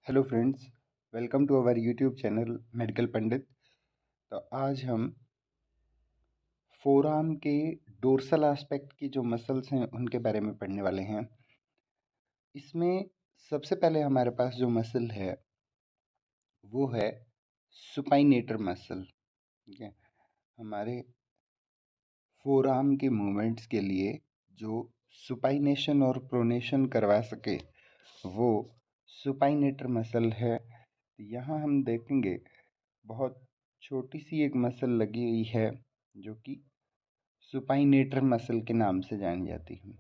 Hello friends, welcome to our YouTube channel medical Pandit. तो आज हम फोरआर्म के डोर्सल एस्पेक्ट की जो मसल्स हैं उनके बारे में पढ़ने वाले हैं। इसमें सबसे पहले हमारे पास जो मसल है वो है सुपाइनेटर मसल। ठीक है, हमारे फोरआर्म के मूवमेंट्स के लिए जो सुपाइनेशन और प्रोनेशन करवा सके वो सुपाइनेटर मसल है। यहाँ हम देखेंगे बहुत छोटी सी एक मसल लगी हुई है जो कि सुपाइनेटर मसल के नाम से जानी जाती है।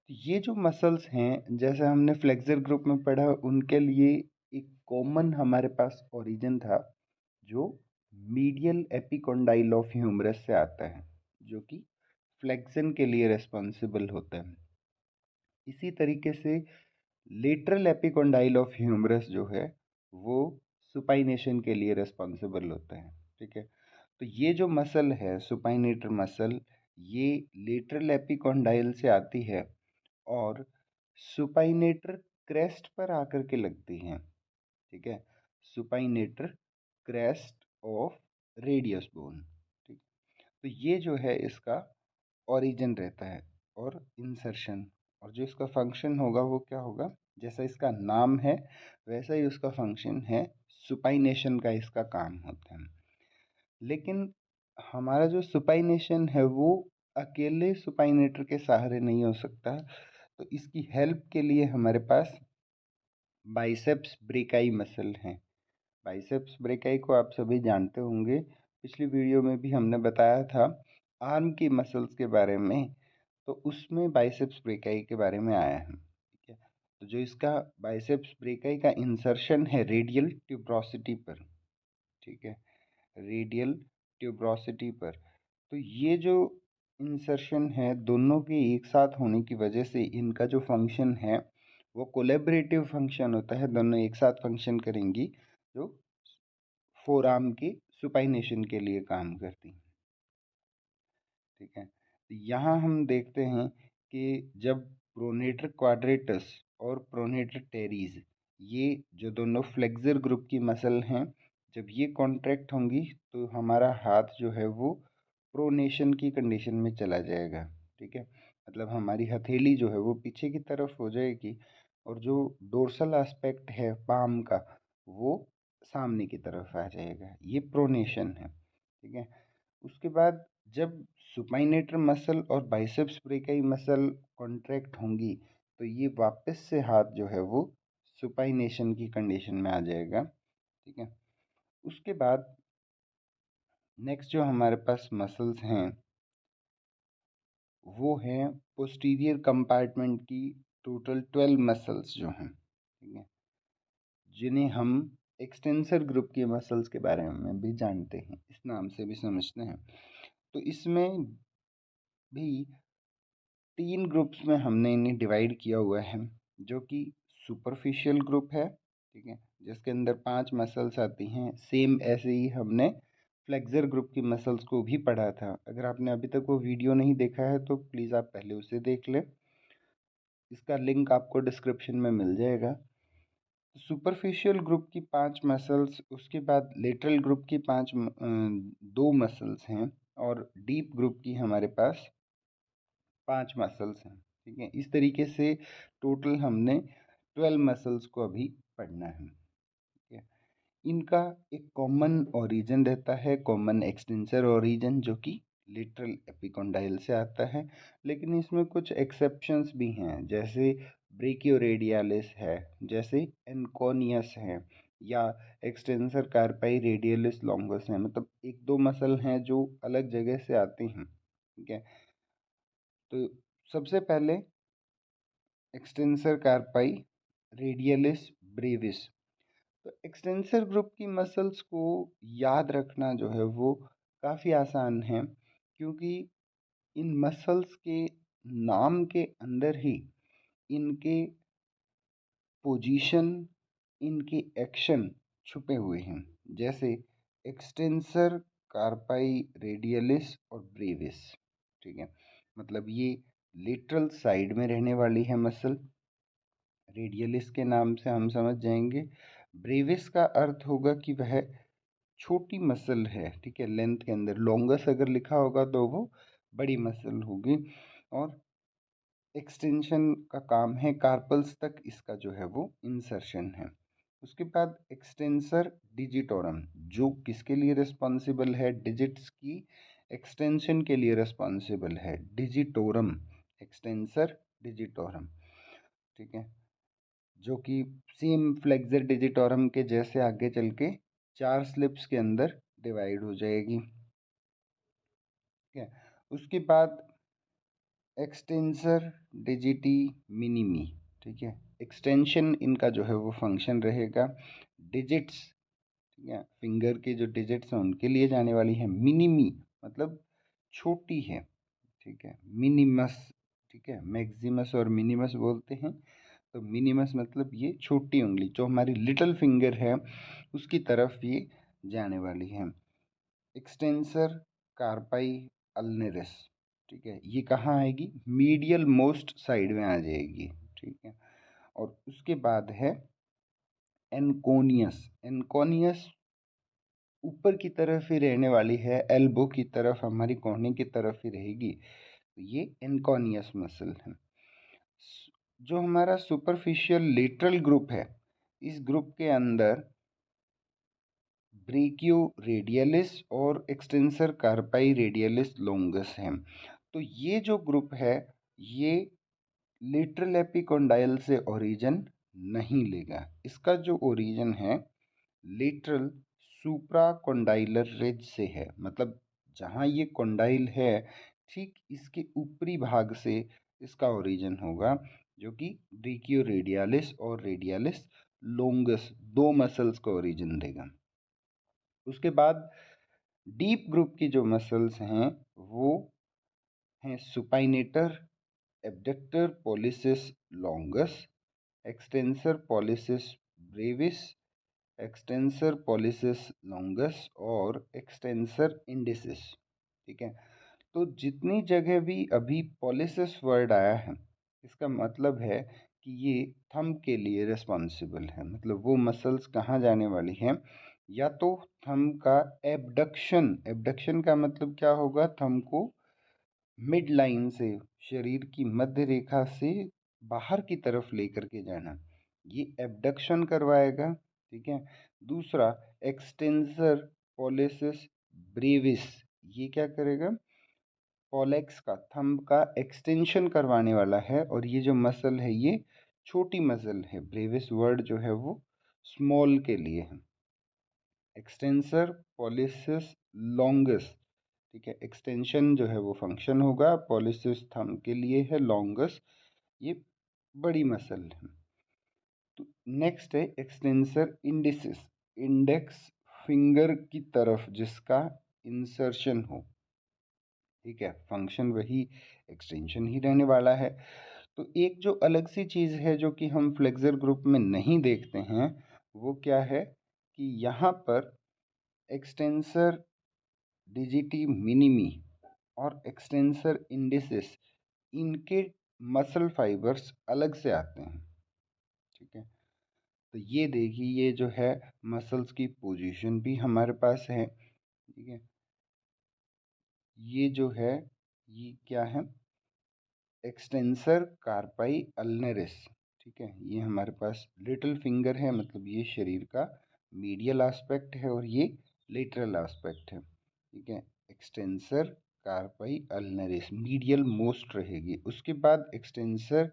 ये जो मसल्स हैं, जैसे हमने फ्लेक्सर ग्रुप में पढ़ा, उनके लिए एक कॉमन हमारे पास ओरिजिन था जो मीडियल एपिकोंडाइल ऑफ ह्यूमरस से आता है, जो कि फ्लेक्शन के लिए रिस्पॉन्सिबल होता है। इसी तरीके से लेटरल एपिकोंडाइल ऑफ ह्यूमरस जो है वो सुपाइनेशन के लिए रिस्पॉन्सिबल होता है। ठीक है, तो ये जो मसल है सुपाइनेटर मसल, ये लेटरल एपिकोंडाइल से आती है और सुपाइनेटर क्रेस्ट पर आकर के लगती हैं। ठीक है, सुपाइनेटर क्रेस्ट ऑफ रेडियस बोन। ठीक, तो ये जो है इसका ओरिजिन रहता है और इंसर्शन, और जो इसका फंक्शन होगा वो क्या होगा, जैसा इसका नाम है वैसा ही उसका फंक्शन है, सुपाइनेशन का इसका काम होता है। लेकिन हमारा जो सुपाइनेशन है वो अकेले सुपाइनेटर के सहारे नहीं हो सकता, तो इसकी हेल्प के लिए हमारे पास बाइसेप्स ब्रेकाई मसल है। बाइसेप्स ब्रेकाई को आप सभी जानते होंगे, पिछली वीडियो में भी हमने बताया था आर्म की मसल्स के बारे में, तो उसमें बाइसेप्स ब्रेकाई के बारे में आया है। ठीक है, तो जो इसका बाइसेप्स ब्रेकाई का इंसर्शन है रेडियल ट्यूब्रोसिटी पर। ठीक है, रेडियल ट्यूब्रोसिटी पर, तो ये जो इंसर्शन है दोनों के एक साथ होने की वजह से इनका जो फंक्शन है वो कोलैबोरेटिव फंक्शन होता है, दोनों एक साथ फंक्शन करेंगी जो फोर आर्म के सुपाइनेशन के लिए काम करती हैं। ठीक है, तो यहाँ हम देखते हैं कि जब प्रोनेटर क्वाड्रेटस और प्रोनेटर टेरीज, ये जो दोनों फ्लेक्सर ग्रुप की मसल हैं, जब ये कॉन्ट्रैक्ट होंगी तो हमारा हाथ जो है वो प्रोनेशन की कंडीशन में चला जाएगा। ठीक है, मतलब हमारी हथेली जो है वो पीछे की तरफ हो जाएगी और जो डोर्सल एस्पेक्ट है पाम का वो सामने की तरफ आ जाएगा, ये प्रोनेशन है। ठीक है, उसके बाद जब सुपाइनेटर मसल और बाइसेप्स ब्रेकाई मसल कॉन्ट्रैक्ट होंगी तो ये वापस से हाथ जो है वो सुपाइनेशन की कंडीशन में आ जाएगा। ठीक है, उसके बाद नेक्स्ट जो हमारे पास मसल्स हैं वो हैं पोस्टीरियर कंपार्टमेंट की टोटल 12 मसल्स जो हैं। ठीक है, जिन्हें हम एक्सटेंसर ग्रुप की मसल्स के बारे में भी जानते हैं, इस नाम से भी समझते हैं। तो इसमें भी 3 ग्रुप्स में हमने इन्हें डिवाइड किया हुआ है, जो कि सुपरफिशियल ग्रुप है। ठीक है, जिसके अंदर 5 मसल्स आती हैं। सेम ऐसे ही हमने फ्लेक्सर ग्रुप की मसल्स को भी पढ़ा था। अगर आपने अभी तक वो वीडियो नहीं देखा है तो प्लीज़ आप पहले उसे देख लें, इसका लिंक आपको डिस्क्रिप्शन में मिल जाएगा। सुपरफिशियल ग्रुप की 5 मसल्स, उसके बाद लेटरल ग्रुप की 2 मसल्स हैं, और डीप ग्रुप की हमारे पास 5 मसल्स हैं। ठीक है, इस तरीके से टोटल हमने 12 मसल्स को अभी पढ़ना है। ठीक है, इनका एक कॉमन ओरिजिन रहता है, कॉमन एक्सटेंसर ओरिजिन, जो कि लिटरल एपिकोंडाइल से आता है। लेकिन इसमें कुछ एक्सेप्शंस भी हैं, जैसे ब्रेकियोरेडियालिस है, जैसे एनकोनियस है, या एक्सटेंसर कार्पाई रेडियलिस लॉन्गस है। मतलब एक दो मसल हैं जो अलग जगह से आती हैं। ठीक है, तो सबसे पहले एक्सटेंसर कार्पाई रेडियलिस ब्रेविस। तो एक्सटेंसर ग्रुप की मसल्स को याद रखना जो है वो काफ़ी आसान है, क्योंकि इन मसल्स के नाम के अंदर ही इनके पोजीशन, इनके एक्शन छुपे हुए हैं। जैसे एक्सटेंसर कार्पाई रेडियलिस और ब्रेविस। ठीक है, मतलब ये लेटरल साइड में रहने वाली है मसल, रेडियलिस के नाम से हम समझ जाएंगे। ब्रेविस का अर्थ होगा कि वह छोटी मसल है, ठीक है, लेंथ के अंदर। लॉन्गस अगर लिखा होगा तो वो बड़ी मसल होगी। और एक्सटेंशन का काम है, कार्पल्स तक इसका जो है वो इंसर्शन है। उसके बाद एक्सटेंसर डिजिटोरम, जो किसके लिए रिस्पॉन्सिबल है, डिजिट्स की एक्सटेंशन के लिए रिस्पॉन्सिबल है, डिजिटोरम, एक्सटेंसर डिजिटोरम, ठीक है, जो कि सेम फ्लेक्सर डिजिटोरम के जैसे आगे चल के 4 स्लिप्स के अंदर डिवाइड हो जाएगी, ठीक है। उसके बाद एक्सटेंसर डिजिटी मिनिमी, ठीक है, एक्सटेंशन इनका जो है वो फंक्शन रहेगा। डिजिट्स, ठीक है, फिंगर के जो डिजिट्स हैं उनके लिए जाने वाली है। मिनिमी मतलब छोटी है, ठीक है। मिनिमस, ठीक है, मैक्सिमस और मिनिमस बोलते हैं। तो मिनिमस मतलब ये छोटी उंगली जो हमारी लिटिल फिंगर है उसकी तरफ ये जाने वाली है। एक्सटेंसर कार्पाई अल्नेरिस, ठीक है, ये कहाँ आएगी, मीडियल मोस्ट साइड में आ जाएगी, ठीक है। और उसके बाद है एनकोनियस। एनकोनियस ऊपर की तरफ ही रहने वाली है, एल्बो की तरफ, हमारी कोहनी की तरफ ही रहेगी। तो ये एनकोनियस मसल है। जो हमारा सुपरफिशियल लेटरल ग्रुप है, इस ग्रुप के अंदर ब्रेकियो रेडियलिस और एक्सटेंसर कार्पाई रेडियलिस लॉन्गस है। तो ये जो ग्रुप है ये लेटरल एपिकोंडाइल से ओरिजिन नहीं लेगा। इसका जो ओरिजिन है लेटरल सुप्राकोंडाइलर रिज से है, मतलब जहाँ ये कोंडाइल है ठीक इसके ऊपरी भाग से इसका ओरिजिन होगा, जो कि ब्रेकियो रेडियलिस और रेडियलिस लोंगस दो मसल्स का ओरिजिन देगा। उसके बाद डीप ग्रुप की जो मसल्स हैं वो हैं supinator, abductor pollicis longus, extensor pollicis brevis, extensor pollicis longus और एक्सटेंसर इंडिसिस, ठीक है। तो जितनी जगह भी अभी पॉलिसिस वर्ड आया है इसका मतलब है कि ये थंब के लिए रिस्पॉन्सिबल है। मतलब वो मसल्स कहाँ जाने वाली हैं, या तो थंब का एबडक्शन, एबडक्शन का मतलब क्या होगा, थंब को मिड लाइन से, शरीर की मध्य रेखा से बाहर की तरफ लेकर के जाना, ये एबडक्शन करवाएगा, ठीक है। दूसरा एक्सटेंसर पॉलिसिस ब्रेविस, ये क्या करेगा, पॉलेक्स का, थंब का एक्सटेंशन करवाने वाला है। और ये जो मसल है ये छोटी मसल है, ब्रेविस वर्ड जो है वो स्मॉल के लिए है। एक्सटेंसर पॉलिसिस लॉन्गस, ठीक है, एक्सटेंशन जो है वो फंक्शन होगा, पॉलिसिस थंब के लिए है, लॉन्गस ये बड़ी मसल है। तो नेक्स्ट है एक्सटेंसर इंडिसिस, इंडेक्स फिंगर की तरफ जिसका इंसर्शन हो, ठीक है, फंक्शन वही एक्सटेंशन ही रहने वाला है। तो एक जो अलग सी चीज़ है जो कि हम फ्लेक्सर ग्रुप में नहीं देखते हैं वो क्या है कि यहाँ पर एक्सटेंसर डिजिटी मिनिमी और एक्सटेंसर इंडिसिस, इनके मसल फाइबर्स अलग से आते हैं, ठीक है। तो ये देखिए ये जो है मसल्स की पोजीशन भी हमारे पास है, ठीक है। ये जो है ये क्या है, एक्सटेंसर कार्पाई अल्नेरिस, ठीक है, ये हमारे पास लिटिल फिंगर है, मतलब ये शरीर का मीडियल एस्पेक्ट है और ये लेटरल एस्पेक्ट है, ठीक है। एक्सटेंसर कार्पाई अल्नेरिस मीडियल मोस्ट रहेगी। उसके बाद एक्सटेंसर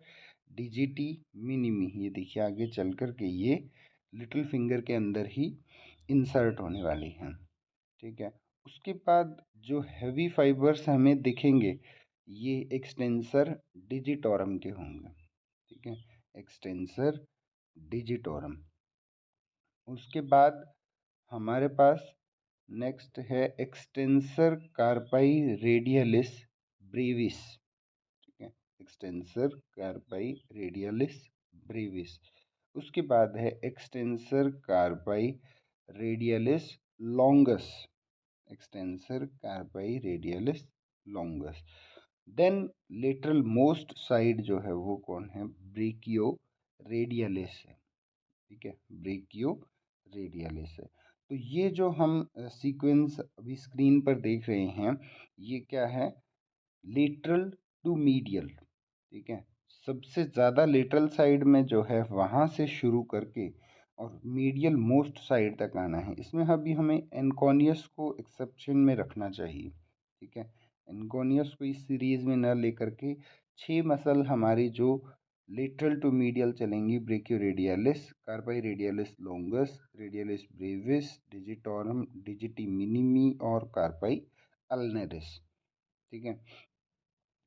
डिजिटी मिनिमी, ये देखिए आगे चल कर के ये लिटिल फिंगर के अंदर ही इंसर्ट होने वाली हैं, ठीक है। उसके बाद जो हैवी फाइबर्स हमें दिखेंगे ये एक्सटेंसर डिजिटोरम के होंगे, ठीक है, एक्सटेंसर डिजिटोरम। उसके बाद हमारे पास नेक्स्ट है एक्सटेंसर कार्पाई रेडियलिस ब्रेविस, ठीक है, एक्सटेंसर कार्पाई रेडियलिस ब्रेविस। उसके बाद है extensor carpi radialis longus, extensor carpi radialis longus. Then lateral most side जो है वो कौन है, ब्रेकियो रेडियलिस है। ठीक है, ब्रेकियो रेडियलिस है। तो ये जो हम सीक्वेंस अभी स्क्रीन पर देख रहे हैं, ये क्या है? Lateral to medial. ठीक है, सबसे ज़्यादा लेटरल साइड में जो है वहाँ से शुरू करके और मीडियल मोस्ट साइड तक आना है। इसमें अभी हमें एनकोनियस को एक्सेप्शन में रखना चाहिए। ठीक है, एनकोनियस को इस सीरीज में न लेकर के 6 मसल हमारी जो लेटरल टू मीडियल चलेंगी, ब्रेकियोरेडियलिस, कार्पाई radialis longus, radialis Brevis, digitorum डिजिटी minimi और कार्पाई अल्नेरिस। ठीक है,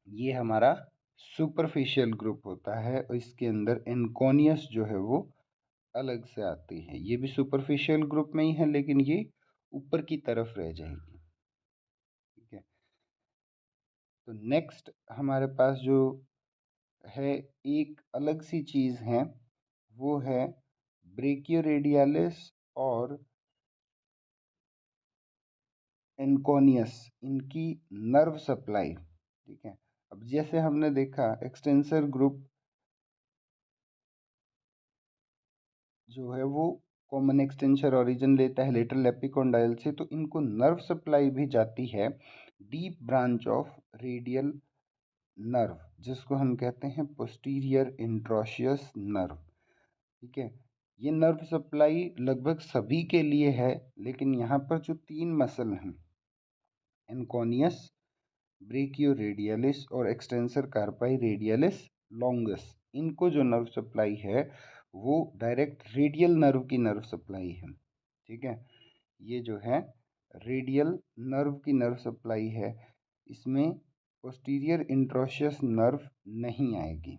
ये हमारा सुपरफिशियल ग्रुप होता है और इसके अंदर एनकोनियस जो है वो अलग से आती है। ये भी सुपरफिशियल ग्रुप में ही है, लेकिन ये ऊपर की तरफ रह जाएगी। ठीक है, तो नेक्स्ट हमारे पास जो है एक अलग सी चीज़ है, वो है ब्रेकियोरेडियलिस और एनकोनियस, इनकी नर्व सप्लाई। ठीक है, अब जैसे हमने देखा एक्सटेंसर ग्रुप जो है वो कॉमन एक्सटेंसर ओरिजिन लेता है लेटरल एपिकोंडाइल से, तो इनको नर्व सप्लाई भी जाती है deep branch of radial nerve, जिसको हम कहते हैं पोस्टीरियर इंट्रोशियस नर्व। ठीक है, ये नर्व सप्लाई लगभग सभी के लिए है, लेकिन यहाँ पर जो 3 मसल हैं, एनकोनियस, ब्रेकियोरेडियलिस और एक्सटेंसर कार्पाई रेडियलिस लॉन्गस, इनको जो नर्व सप्लाई है वो डायरेक्ट रेडियल नर्व की नर्व सप्लाई है। ठीक है, ये जो है रेडियल नर्व की नर्व सप्लाई है, इसमें पोस्टीरियर इंट्रोशियस नर्व नहीं आएगी।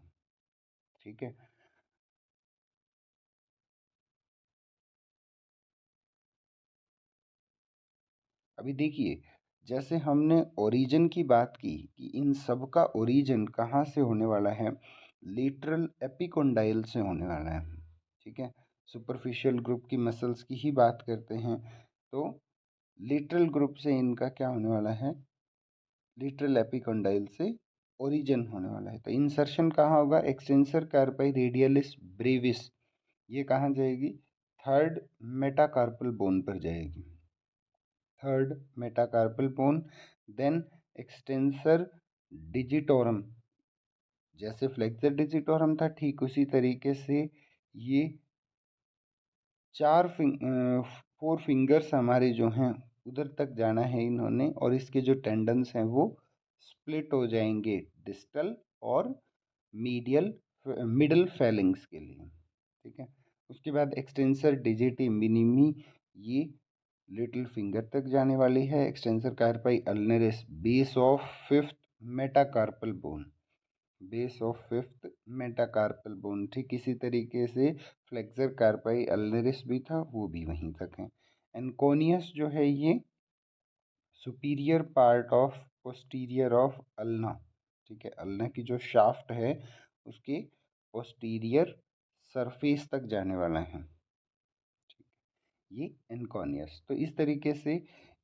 ठीक है, अभी देखिए, जैसे हमने ओरिजिन की बात की कि इन सब का ओरिजिन कहाँ से होने वाला है, लेटरल एपिकोंडाइल से होने वाला है। ठीक है, सुपरफिशियल ग्रुप की मसल्स की ही बात करते हैं, तो लेटरल ग्रुप से इनका क्या होने वाला है, लेटरल एपिकोंडाइल से ओरिजिन होने वाला है। तो इंसर्शन कहाँ होगा? एक्सटेंसर कार्पाई रेडियलिस ब्रेविस, ये कहाँ जाएगी? थर्ड मेटाकार्पल बोन पर जाएगी, third metacarpal bone. Then extensor digitorum, जैसे फ्लेक्सर डिजिटोरम था ठीक उसी तरीके से ये 4 फिंगर्स हमारे जो हैं उधर तक जाना है इन्होंने, और इसके जो टेंडन्स हैं वो स्प्लिट हो जाएंगे डिस्टल और मीडियल मिडल फेलिंग्स के लिए। ठीक है, उसके बाद एक्सटेंसर डिजिटी मिनिमी, ये लिटिल फिंगर तक जाने वाली है। Extensor carpi ulnaris, base of fifth metacarpal bone, base of fifth metacarpal bone. ठीक इसी तरीके से फ्लेक्सर कार्पाई अल्नरिस भी था, वो भी वहीं तक है। एनकोनियस जो है ये superior part of posterior of ulna. ठीक है, अल्ना की जो शाफ्ट है उसके पोस्टीरियर सरफेस तक जाने वाला है। ये एनकोनियस। तो इस तरीके से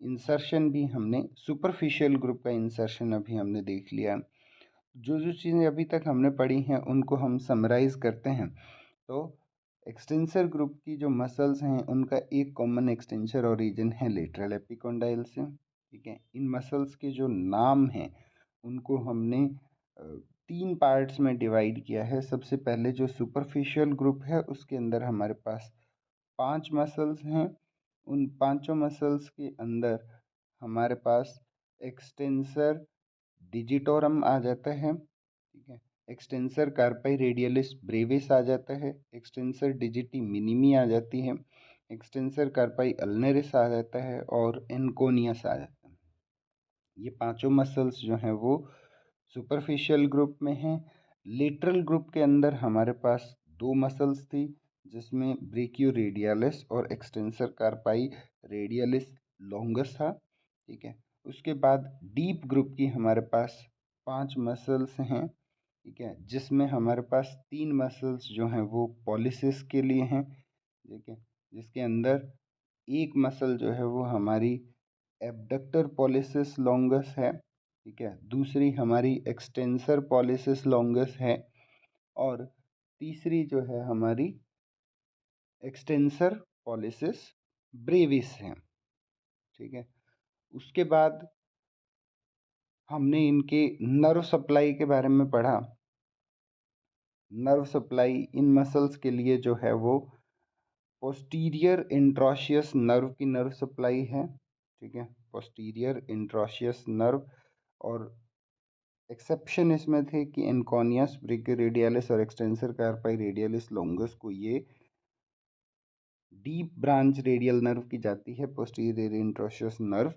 इंसर्शन भी हमने, सुपरफिशियल ग्रुप का इंसर्शन अभी हमने देख लिया। जो जो चीज़ें अभी तक हमने पढ़ी हैं उनको हम समराइज करते हैं। तो एक्सटेंसर ग्रुप की जो मसल्स हैं उनका एक कॉमन एक्सटेंसर ओरिजिन है लेटरल एपिकोंडाइल से। ठीक है, इन मसल्स के जो नाम हैं उनको हमने 3 पार्ट्स में डिवाइड किया है। सबसे पहले जो सुपरफिशियल ग्रुप है उसके अंदर हमारे पास 5 मसल्स हैं। उन पांचों मसल्स के अंदर हमारे पास एक्सटेंसर डिजिटोरम आ जाता है। ठीक है, एक्सटेंसर कार्पाई रेडियलिस ब्रेविस आ जाता है, एक्सटेंसर डिजिटी मिनिमी आ जाती है, एक्सटेंसर कार्पाई अल्नेरिस आ जाता है और एनकोनियस आ जाता है। ये पांचों मसल्स जो हैं वो सुपरफिशियल ग्रुप में हैं। लेटरल ग्रुप के अंदर हमारे पास 2 मसल्स थी, जिसमें ब्रेकियो रेडियलिस और एक्सटेंसर कार्पाई रेडियलिस लॉन्गस था। ठीक है, उसके बाद डीप ग्रुप की हमारे पास 5 मसल्स हैं। ठीक है, जिसमें हमारे पास 3 मसल्स जो हैं वो पॉलिसिस के लिए हैं। ठीक है, जिसके अंदर एक मसल जो है वो हमारी एब्डक्टर पॉलिसिस लॉन्गस है। ठीक है, दूसरी हमारी एक्सटेंसर पॉलिसिस लॉन्गस है और तीसरी जो है हमारी एक्सटेंसर पॉलिसिस ब्रेविस है। ठीक है, उसके बाद हमने इनके नर्व सप्लाई के बारे में पढ़ा। नर्व सप्लाई इन मसल्स के लिए जो है वो पोस्टीरियर इंट्रोशियस नर्व की नर्व सप्लाई है। ठीक है, पोस्टीरियर इंट्रोशियस नर्व। और एक्सेप्शन इसमें थे कि एनकोनियस ब्रेकियोरेडियलिस और एक्सटेंसर कार्पाई रेडियलिस लॉन्गस को ये डीप ब्रांच रेडियल नर्व की जाती है, पोस्टीरियर इंट्रोशियस नर्व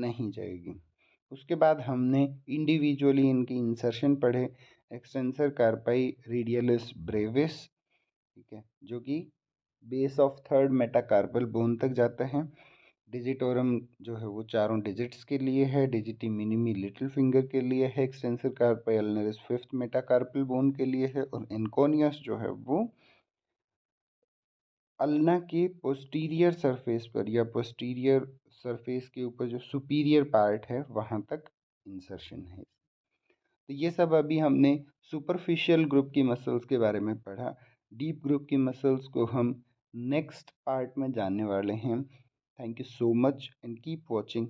नहीं जाएगी। उसके बाद हमने इंडिविजुअली इनकी इंसर्शन पढ़े। एक्सटेंसर कार्पाई रेडियलिस ब्रेविस, ठीक है, जो कि base of third metacarpal bone तक जाता है। डिजिटोरम जो है वो 4 डिजिट्स के लिए है। डिजिटी मिनिमी लिटिल फिंगर के लिए है। Extensor carpi ulnaris fifth metacarpal bone के लिए है। और एनकोनियस जो है वो अल्ना के पोस्टीरियर सरफेस पर या पोस्टीरियर सरफेस के ऊपर जो सुपीरियर पार्ट है वहाँ तक इंसर्शन है। तो ये सब अभी हमने सुपरफिशियल ग्रुप की मसल्स के बारे में पढ़ा। डीप ग्रुप की मसल्स को हम नेक्स्ट पार्ट में जानने वाले हैं। Thank you so much and keep watching.